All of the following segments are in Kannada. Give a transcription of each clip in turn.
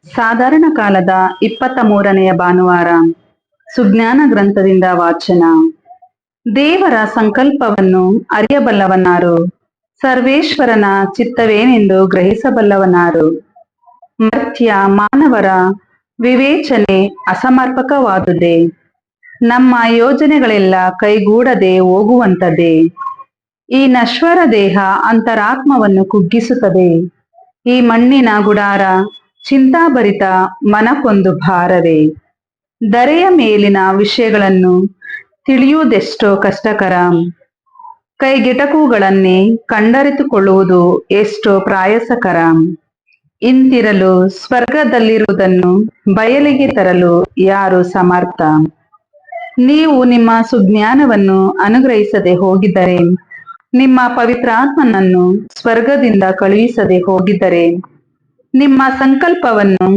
ಸಾಧಾರಣ ಕಾಲದ 23ನೆಯ ಭಾನುವಾರ. ಸುಜ್ಞಾನ ಗ್ರಂಥದಿಂದ ವಾಚನ. ದೇವರ ಸಂಕಲ್ಪವನ್ನು ಅರಿಯಬಲ್ಲವನಾರು? ಸರ್ವೇಶ್ವರನ ಚಿತ್ತವೇನೆಂದು ಗ್ರಹಿಸಬಲ್ಲವನಾರು? ಮರ್ತ್ಯ ಮಾನವರ ವಿವೇಚನೆ ಅಸಮರ್ಪಕವಾದುದೇ. ನಮ್ಮ ಯೋಜನೆಗಳೆಲ್ಲ ಕೈಗೂಡದೆ ಹೋಗುವಂಥದ್ದೇ. ಈ ನಶ್ವರ ದೇಹ ಅಂತರಾತ್ಮವನ್ನು ಕುಗ್ಗಿಸುತ್ತದೆ. ಈ ಮಣ್ಣಿನ ಗುಡಾರ ಚಿಂತಾಭರಿತ ಮನಕ್ಕೊಂದು ಭಾರವೇ. ಧರೆಯ ಮೇಲಿನ ವಿಷಯಗಳನ್ನು ತಿಳಿಯುವುದೆಷ್ಟೋ ಕಷ್ಟಕರ. ಕೈಗೆಟಕುಗಳನ್ನೇ ಕಂಡರಿತುಕೊಳ್ಳುವುದು ಎಷ್ಟೋ ಪ್ರಯಾಸಕರ. ಇಂತಿರಲು ಸ್ವರ್ಗದಲ್ಲಿರುವುದನ್ನು ಬಯಲಿಗೆ ತರಲು ಯಾರು ಸಮರ್ಥ? ನೀವು ನಿಮ್ಮ ಸುಜ್ಞಾನವನ್ನು ಅನುಗ್ರಹಿಸದೆ ಹೋಗಿದ್ದರೆ, ನಿಮ್ಮ ಪವಿತ್ರಾತ್ಮನನ್ನು ಸ್ವರ್ಗದಿಂದ ಕಳುಹಿಸದೆ ಹೋಗಿದ್ದರೆ, ನಿಮ್ಮ ಸಂಕಲ್ಪವನ್ನು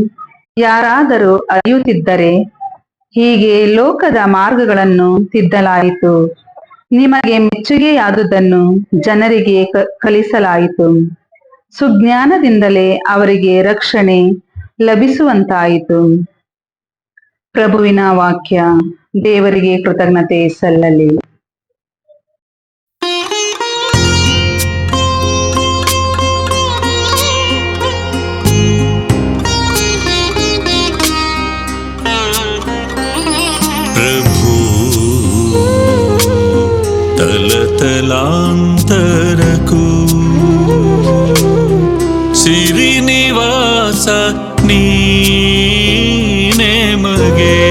ಯಾರಾದರೂ ಅರಿಯುತ್ತಿದ್ದರೆ, ಹೀಗೆ ಲೋಕದ ಮಾರ್ಗಗಳನ್ನು ತಿದ್ದಲಾಯಿತು. ನಿಮಗೆ ಮೆಚ್ಚುಗೆಯಾದುದನ್ನು ಜನರಿಗೆ ಕಲಿಸಲಾಯಿತು. ಸುಜ್ಞಾನದಿಂದಲೇ ಅವರಿಗೆ ರಕ್ಷಣೆ ಲಭಿಸುವಂತಾಯಿತು. ಪ್ರಭುವಿನ ವಾಕ್ಯ. ದೇವರಿಗೆ ಕೃತಜ್ಞತೆ ಸಲ್ಲಲಿ. प्रभु तलतलांतरकु श्रीनिवास नीने मगे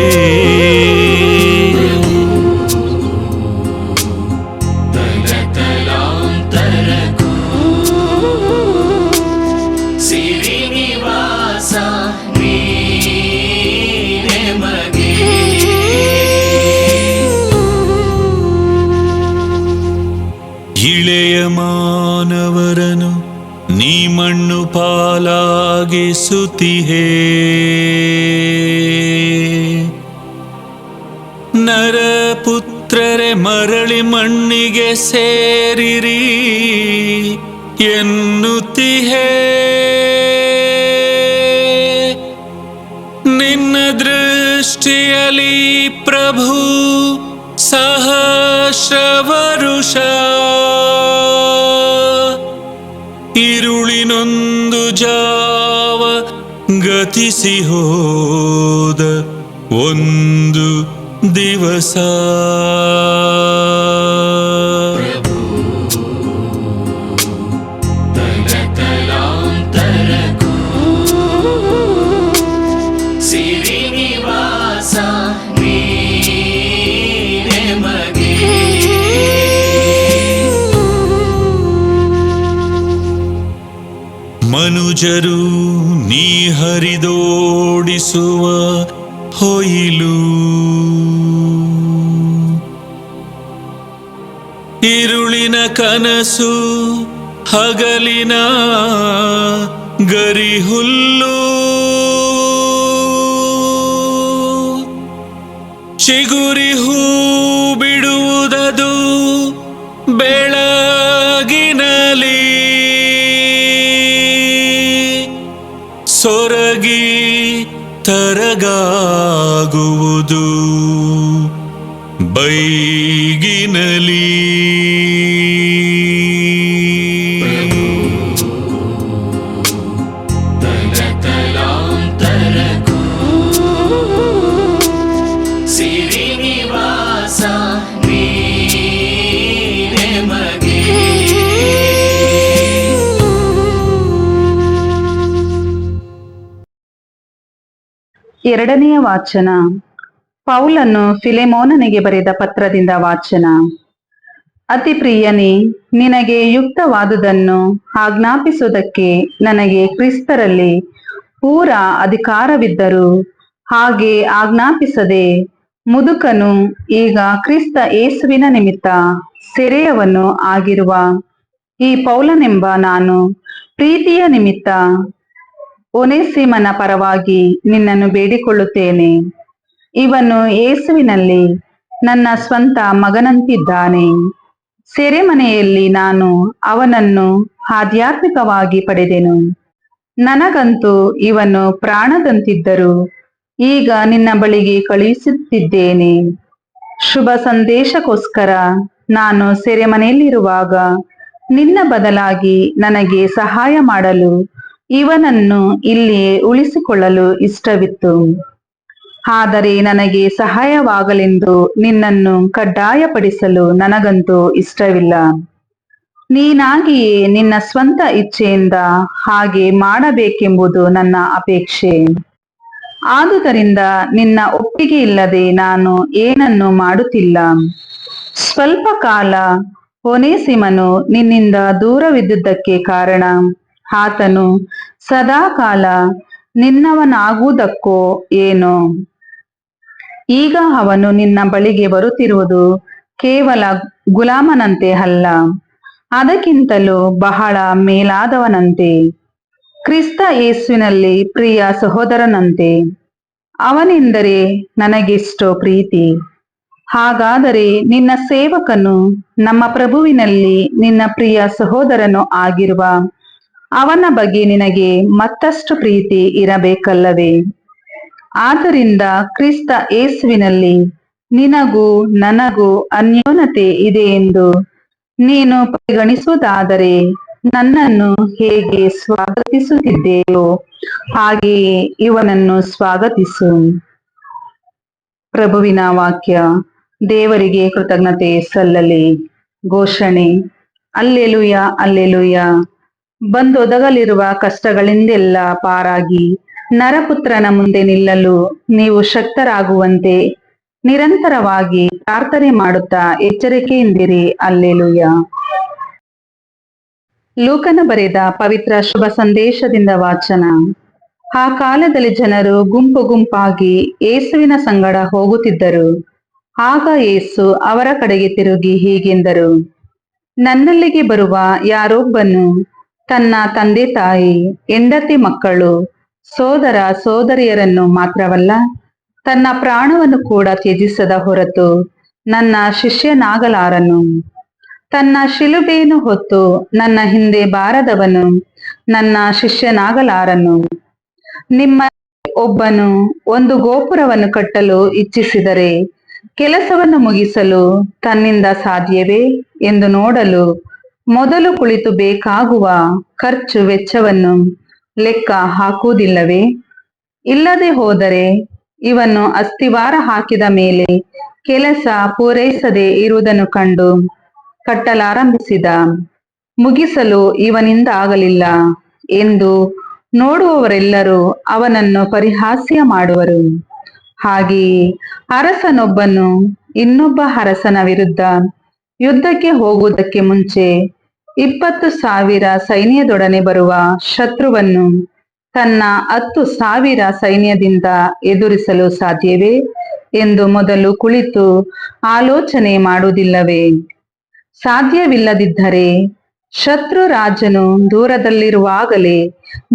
तलतलांतरकु श्रीनिवास नीने मगे ಇಳೆಯ ಮಾನವರನು ನೀ ಮಣ್ಣು ಪಾಲಾಗಿಸುತ್ತಿಹೇ. ನರಪುತ್ರರೆ ಮರಳಿ ಮಣ್ಣಿಗೆ ಸೇರಿರಿ ಎನ್ನುತ್ತಿಹೇ. ನಿನ್ನ ದೃಷ್ಟಿಯಲ್ಲಿ ಪ್ರಭು ಸಹಸ್ರವರುಷ ಇರುಳಿನೊಂದು ಜಾವ ಗತಿಸಿ ಹೋದ ಒಂದು ದಿವಸ. ಮನುಜರು ನೀ ಹರಿದೋಡಿಸುವ ಹೊಯಿಲು, ಇರುಳಿನ ಕನಸು ಹಗಲಿನ ಗರಿಹುಲ್ಲು, ಚಿಗುರಿ ಹೂ ಬಿಡುವುದದು ಬೆಳಗಿನಲಿ, ಸೊರಗಿ ತರಗಾಗುವುದು ಬೈಗಿನಲಿ. ಎರಡನೆಯ ವಾಚನ. ಪೌಲನು ಫಿಲೆಮೋನನಿಗೆ ಬರೆದ ಪತ್ರದಿಂದ ವಾಚನ. ಅತಿ ಪ್ರಿಯನೇ, ನಿನಗೆ ಯುಕ್ತವಾದುದನ್ನು ಆಜ್ಞಾಪಿಸುವುದಕ್ಕೆ ನನಗೆ ಕ್ರಿಸ್ತರಲ್ಲಿ ಪೂರ ಅಧಿಕಾರವಿದ್ದರೂ ಹಾಗೆ ಆಜ್ಞಾಪಿಸದೆ ಮುದುಕನು ಈಗ ಕ್ರಿಸ್ತ ಯೇಸುವಿನ ನಿಮಿತ್ತ ಸೆರೆಯವನು ಆಗಿರುವ ಈ ಪೌಲನೆಂಬ ನಾನು ಪ್ರೀತಿಯ ನಿಮಿತ್ತ ಒನೇಸಿಮನ ಪರವಾಗಿ ನಿನ್ನನ್ನು ಬೇಡಿಕೊಳ್ಳುತ್ತೇನೆ. ಇವನು ಯೇಸುವಿನಲ್ಲಿ ನನ್ನ ಸ್ವಂತ ಮಗನಂತಿದ್ದಾನೆ. ಸೆರೆಮನೆಯಲ್ಲಿ ನಾನು ಅವನನ್ನು ಆಧ್ಯಾತ್ಮಿಕವಾಗಿ ಪಡೆದೆನು. ನನಗಂತೂ ಇವನು ಪ್ರಾಣದಂತಿದ್ದರು. ಈಗ ನಿನ್ನ ಬಳಿಗೆ ಕಳುಹಿಸುತ್ತಿದ್ದೇನೆ. ಶುಭ ಸಂದೇಶಕ್ಕೋಸ್ಕರ ನಾನು ಸೆರೆಮನೆಯಲ್ಲಿರುವಾಗ ನಿನ್ನ ಬದಲಾಗಿ ನನಗೆ ಸಹಾಯ ಮಾಡಲು ಇವನನ್ನು ಇಲ್ಲಿಯೇ ಉಳಿಸಿಕೊಳ್ಳಲು ಇಷ್ಟವಿತ್ತು. ಆದರೆ ನನಗೆ ಸಹಾಯವಾಗಲೆಂದು ನಿನ್ನನ್ನು ಕಡ್ಡಾಯಪಡಿಸಲು ನನಗಂತೂ ಇಷ್ಟವಿಲ್ಲ. ನೀನಾಗಿಯೇ ನಿನ್ನ ಸ್ವಂತ ಇಚ್ಛೆಯಿಂದ ಹಾಗೆ ಮಾಡಬೇಕೆಂಬುದು ನನ್ನ ಅಪೇಕ್ಷೆ. ಆದುದರಿಂದ ನಿನ್ನ ಒಪ್ಪಿಗೆ ಇಲ್ಲದೆ ನಾನು ಏನನ್ನು ಮಾಡುತ್ತಿಲ್ಲ. ಸ್ವಲ್ಪ ಕಾಲ ಒನೇಸಿಮನು ನಿನ್ನಿಂದ ದೂರವಿದ್ದುದಕ್ಕೆ ಕಾರಣ ಆತನು ಸದಾ ಕಾಲ ನಿನ್ನವನಾಗುವುದಕ್ಕೋ ಏನೋ. ಈಗ ಅವನು ನಿನ್ನ ಬಳಿಗೆ ಬರುತ್ತಿರುವುದು ಕೇವಲ ಗುಲಾಮನಂತೆ ಅಲ್ಲ, ಅದಕ್ಕಿಂತಲೂ ಬಹಳ ಮೇಲಾದವನಂತೆ, ಕ್ರಿಸ್ತ ಯೇಸುವಿನಲ್ಲಿ ಪ್ರಿಯ ಸಹೋದರನಂತೆ. ಅವನೆಂದರೆ ನನಗೆಷ್ಟೋ ಪ್ರೀತಿ. ಹಾಗಾದರೆ ನಿನ್ನ ಸೇವಕನು, ನಮ್ಮ ಪ್ರಭುವಿನಲ್ಲಿ ನಿನ್ನ ಪ್ರಿಯ ಸಹೋದರನು ಆಗಿರುವ ಅವನ ಬಗ್ಗೆ ನಿನಗೆ ಮತ್ತಷ್ಟು ಪ್ರೀತಿ ಇರಬೇಕಲ್ಲವೇ? ಆದ್ದರಿಂದ ಕ್ರಿಸ್ತ ಯೇಸುವಿನಲ್ಲಿ ನಿನಗೂ ನನಗೂ ಅನ್ಯೋನ್ಯತೆ ಇದೆ ಎಂದು ನೀನು ಪರಿಗಣಿಸುವುದಾದರೆ ನನ್ನನ್ನು ಹೇಗೆ ಸ್ವಾಗತಿಸುತ್ತಿದ್ದೆಯೋ ಹಾಗೆಯೇ ಇವನನ್ನು ಸ್ವಾಗತಿಸು. ಪ್ರಭುವಿನ ವಾಕ್ಯ. ದೇವರಿಗೆ ಕೃತಜ್ಞತೆ ಸಲ್ಲಲಿ. ಘೋಷಣೆ. Alleluia, alleluia. ಬಂದೊದಗಲಿರುವ ಕಷ್ಟಗಳಿಂದೆಲ್ಲ ಪಾರಾಗಿ ನರಪುತ್ರನ ಮುಂದೆ ನಿಲ್ಲಲು ನೀವು ಶಕ್ತರಾಗುವಂತೆ ನಿರಂತರವಾಗಿ ಪ್ರಾರ್ಥನೆ ಮಾಡುತ್ತಾ ಎಚ್ಚರಿಕೆಯಿಂದಿರಿ. ಅಲ್ಲೆಲುಯ. ಲೂಕನ ಬರೆದ ಪವಿತ್ರ ಶುಭ ಸಂದೇಶದಿಂದ ವಾಚನ. ಆ ಕಾಲದಲ್ಲಿ ಜನರು ಗುಂಪು ಗುಂಪಾಗಿ ಯೇಸುವಿನ ಸಂಗಡ ಹೋಗುತ್ತಿದ್ದರು. ಆಗ ಯೇಸು ಅವರ ಕಡೆಗೆ ತಿರುಗಿ ಹೀಗೆಂದರು, ನನ್ನಲ್ಲಿಗೆ ಬರುವ ಯಾರೊಬ್ಬನು ತನ್ನ ತಂದೆ ತಾಯಿ, ಹೆಂಡತಿ ಮಕ್ಕಳು, ಸೋದರ ಸೋದರಿಯರನ್ನು ಮಾತ್ರವಲ್ಲ, ತನ್ನ ಪ್ರಾಣವನ್ನು ಕೂಡ ತ್ಯಜಿಸದ ಹೊರತು ನನ್ನ ಶಿಷ್ಯನಾಗಲಾರನು. ತನ್ನ ಶಿಲುಬೆಯನ್ನು ಹೊತ್ತು ನನ್ನ ಹಿಂದೆ ಬಾರದವನು ನನ್ನ ಶಿಷ್ಯನಾಗಲಾರನು. ನಿಮ್ಮ ಒಬ್ಬನು ಒಂದು ಗೋಪುರವನ್ನು ಕಟ್ಟಲು ಇಚ್ಛಿಸಿದರೆ ಕೆಲಸವನ್ನು ಮುಗಿಸಲು ತನ್ನಿಂದ ಸಾಧ್ಯವೇ ಎಂದು ನೋಡಲು ಮೊದಲು ಕುಳಿತು ಬೇಕಾಗುವ ಖರ್ಚು ವೆಚ್ಚವನ್ನು ಲೆಕ್ಕ ಹಾಕುವುದಿಲ್ಲವೇ? ಇಲ್ಲದೆ ಹೋದರೆ ಇವನು ಅಸ್ತಿವಾರ ಹಾಕಿದ ಮೇಲೆ ಕೆಲಸ ಪೂರೈಸದೆ ಇರುವುದನ್ನು ಕಂಡು ಕಟ್ಟಲಾರಂಭಿಸಿದ, ಮುಗಿಸಲು ಇವನಿಂದ ಆಗಲಿಲ್ಲ ಎಂದು ನೋಡುವವರೆಲ್ಲರೂ ಅವನನ್ನು ಪರಿಹಾಸ್ಯ ಮಾಡುವರು. ಹಾಗೆಯೇ ಅರಸನೊಬ್ಬನು ಇನ್ನೊಬ್ಬ ಅರಸನ ವಿರುದ್ಧ ಯುದ್ಧಕ್ಕೆ ಹೋಗುವುದಕ್ಕೆ ಮುಂಚೆ 20,000 ಸೈನ್ಯದೊಡನೆ ಬರುವ ಶತ್ರುವನ್ನು ತನ್ನ 10,000 ಸೈನ್ಯದಿಂದ ಎದುರಿಸಲು ಸಾಧ್ಯವೇ ಎಂದು ಮೊದಲು ಕುಳಿತು ಆಲೋಚನೆ ಮಾಡುವುದಿಲ್ಲವೇ? ಸಾಧ್ಯವಿಲ್ಲದಿದ್ದರೆ ಶತ್ರು ರಾಜನು ದೂರದಲ್ಲಿರುವಾಗಲೇ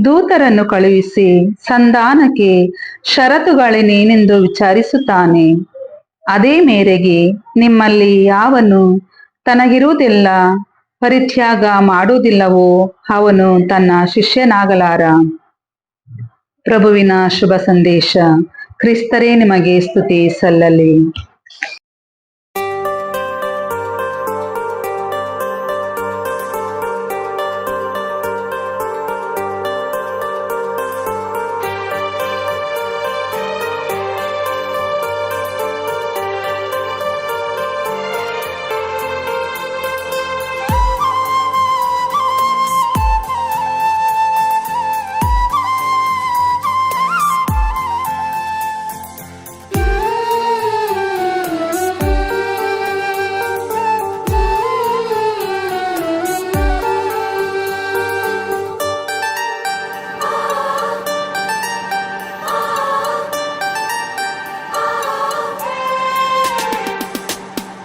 ದೂತರನ್ನು ಕಳುಹಿಸಿ ಸಂಧಾನಕ್ಕೆ ಷರತ್ತುಗಳೇನೆಂದು ವಿಚಾರಿಸುತ್ತಾನೆ. ಅದೇ ಮೇರೆಗೆ ನಿಮ್ಮಲ್ಲಿ ಯಾವನು ತನಗಿರುವುದೆಲ್ಲ ಪರಿತ್ಯಾಗ ಮಾಡುವುದಿಲ್ಲವೋ ಅವನು ತನ್ನ ಶಿಷ್ಯನಾಗಲಾರ. ಪ್ರಭುವಿನ ಶುಭ ಸಂದೇಶ. ಕ್ರಿಸ್ತರೇ ನಿಮಗೆ ಸ್ತುತಿ ಸಲ್ಲಲಿ.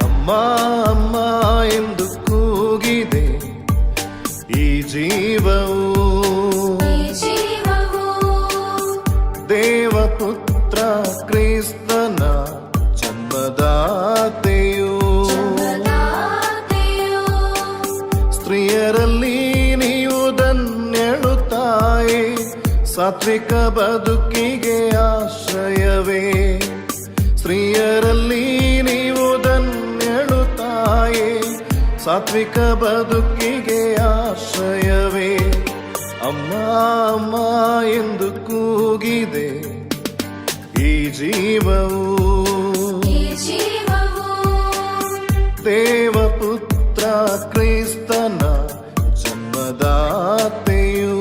ಅಮ್ಮ ಅಮ್ಮ ಎಂದು ಕೂಗಿದೆ ಈ ಜೀವವು, ದೇವಪುತ್ರ ಕ್ರಿಸ್ತನ ಜನ್ಮದಾತೆಯು. ಸ್ತ್ರೀಯರಲ್ಲಿ ನೀವು ಧನ್ಯಳು ತಾಯಿ, ಸಾತ್ವಿಕ ಬದುಕಿಗೆ ಆಶ್ರಯವೇ. ಸ್ತ್ರೀಯರಲ್ಲಿ ನೀವು ಧನ್ಯಳು ತಾಯೇ, ಸಾತ್ವಿಕ ಬದುಕಿಗೆ ಆಶ್ರಯವೇ. ಅಮ್ಮ ಅಮ್ಮ ಎಂದು ಕೂಗಿದೆ ಈ ಜೀವವು, ದೇವಪುತ್ರ ಕ್ರಿಸ್ತನ ಜನ್ಮದಾತೆಯು.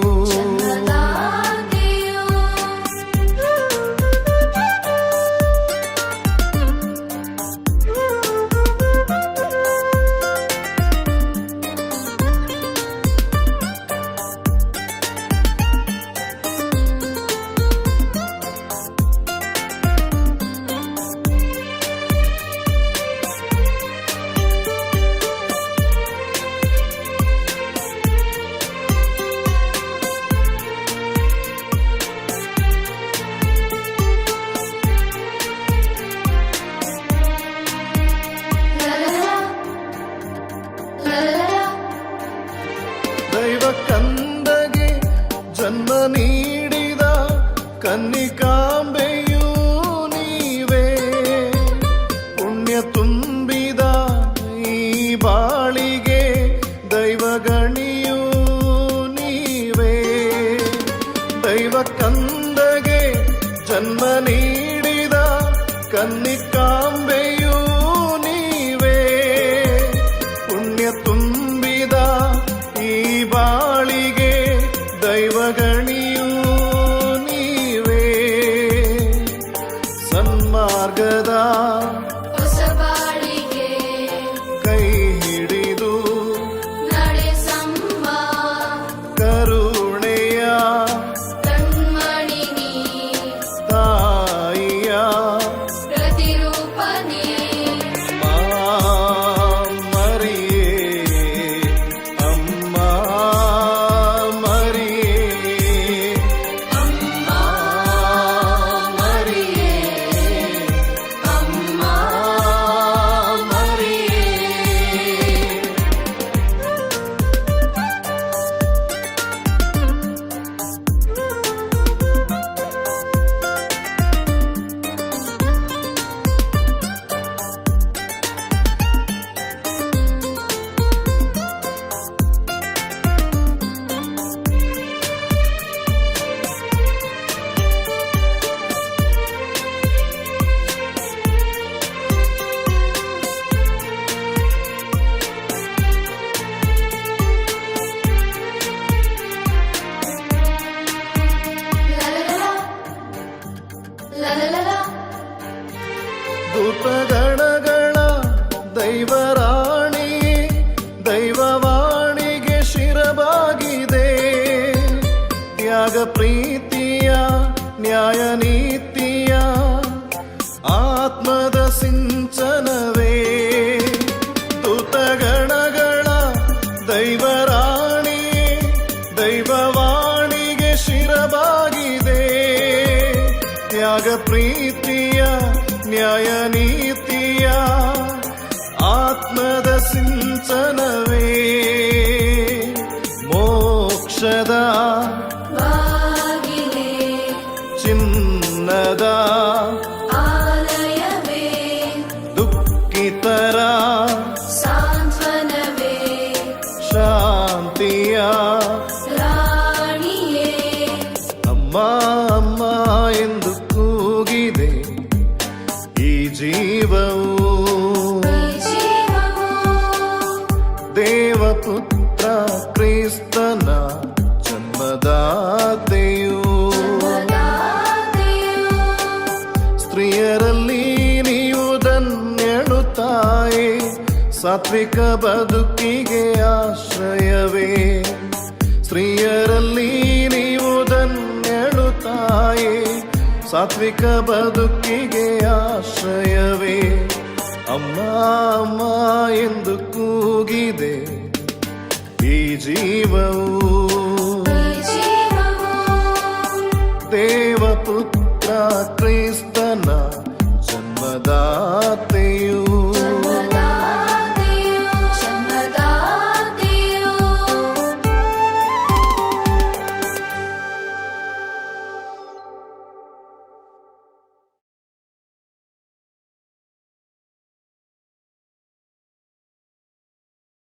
ದೈವ ಕಂದಗೆ ಜನ್ಮ ನೀಡಿದ ಕನ್ನಿಕಾಂಬೆಯೂ ನೀವೇ, ಪುಣ್ಯ ತುಂಬಿದ ಈ ಬಾಳಿಗೆ ದೈವಗಣಿಯೂ ನೀವೇ. ದೈವ ಕಂದಗೆ ಜನ್ಮ ನೀಡಿದ ಕನ್ನಿಕಾಂಬೆಯೂ ನೀವೇ, ಪುಣ್ಯ ತುಂಬಿದ ಈ ಬಾಳಿಗೆ ದೈವಗಣಿಯೂ ನೀವೇ. ಸನ್ಮಾರ್ಗದ ಹೊಸ ಬಾಳಿಗೆ ಕೈ ಹಿಡಿದು ನಡೆಸಮ್ಮ, ಕರುಣೆಯ ಕಣ್ಮಣಿ ನೀ, ತಾಯಿಯ ಪ್ರತಿರೂಪನೇ. ಮರಿಯೇ, ಅಮ್ಮ ಮರಿಯೇ, ಅಮ್ಮ ಮರಿಯೇ, ಅಮ್ಮ ಮರಿಯೇ. ದೂತಗಣಗಳ ದೈವರಾಣಿ, ದೈವವಾಣಿಗೆ ಶಿರಬಾಗಿದೆ. ತ್ಯಾಗ ಪ್ರೀತಿಯ ನ್ಯಾಯ ನೀತಿಯ ಆತ್ಮದ ಸಿಂಚನವೇ. ದೂತಗಣಗಳ ದೈವರಾಣಿ, ದೈವವಾಣಿಗೆ ಶಿರಬಾಗಿದೆ. ತ್ಯಾಗ ಪ್ರೀತಿಯ ನ್ಯಾಯ ನೀತಿಯ ಆತ್ಮದ ಸಿಂಚನವೇ. ಮೋಕ್ಷದ ಬಾಗಿಲೇ, ಚಿನ್ನದ ಆಲಯವೇ, ದುಃಖಿತರ ಸಾಂತ್ವನವೇ, ಶಾಂತಿಯ ರಾಣಿಯೇ. ಅಮ್ಮ ಅಮ್ಮ ಎಂದು ಕೂಗಿದೆ ಈ ಜೀವವು, ದೇವಪುತ್ರ ಕ್ರಿಸ್ತನ ಜನ್ಮದಾತೆಯು. ಸ್ತ್ರೀಯರಲ್ಲಿ ನೀವು ಧನ್ಯಳು ತಾಯೇ, ಸಾತ್ವಿಕ ಬದುಕಿಗೆ ಆಶ್ರಯವೇ. ಸ್ತ್ರೀಯರಲ್ಲಿ ನೀವು ಧನ್ಯಳು ತಾಯೇ, ಸಾತ್ವಿಕ ಬದುಕಿಗೆ ಆಶ್ರಯವೇ. ಅಮ್ಮ ಅಮ್ಮ ಎಂದು ಕೂಗಿದೆ ಈ ಜೀವವು, ದೇವಪುತ್ರ ಕ್ರಿಸ್ತನ ಜನ್ಮದಾತೆಯು.